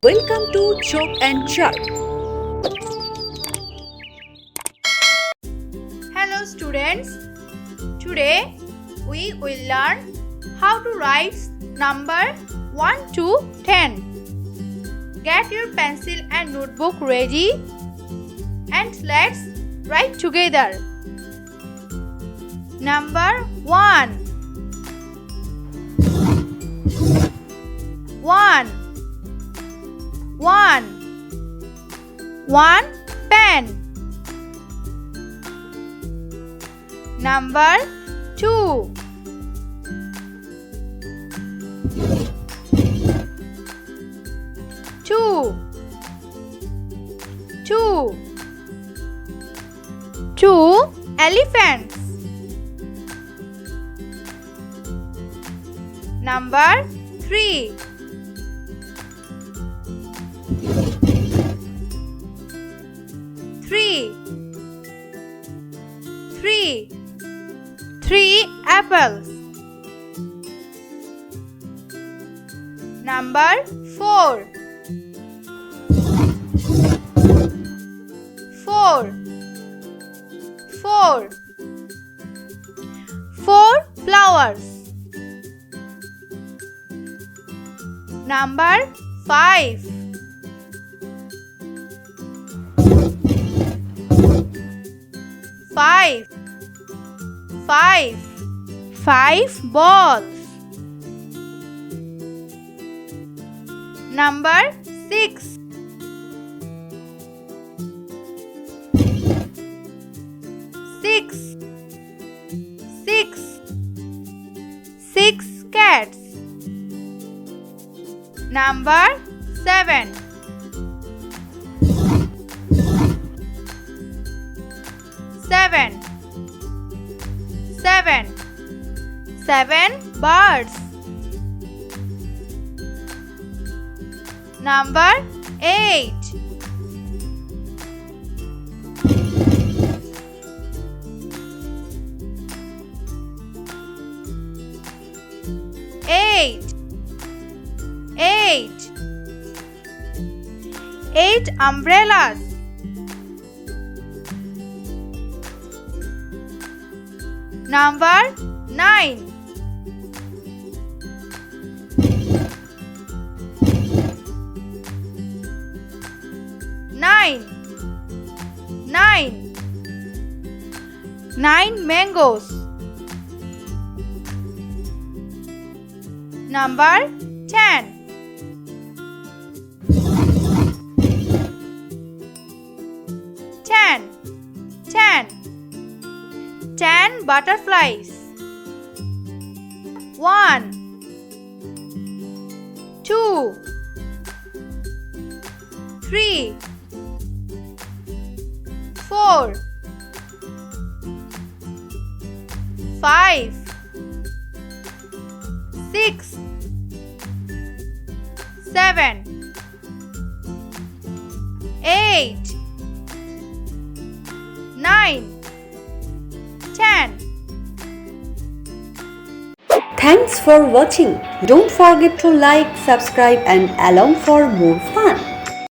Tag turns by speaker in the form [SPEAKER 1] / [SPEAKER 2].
[SPEAKER 1] Welcome to Chalk and Chirp.
[SPEAKER 2] Hello students. Today we will learn how to write number 1 to 10. Get your pencil and notebook ready and let's write together. Number 1. 1 pen. Number 2. 2 elephants. Number 3. 3 apples. Number 4. 4 flowers. Number 5. 5 balls. Number 6. 6 cats. Number 7. 7 birds. Number 8. 8 umbrellas. Number 9. 9 mangoes. Number 10. 10 butterflies. 1 2 3 4 5 6 7 8 9 10.
[SPEAKER 1] Thanks for watching. Don't forget to like, subscribe and along for more fun.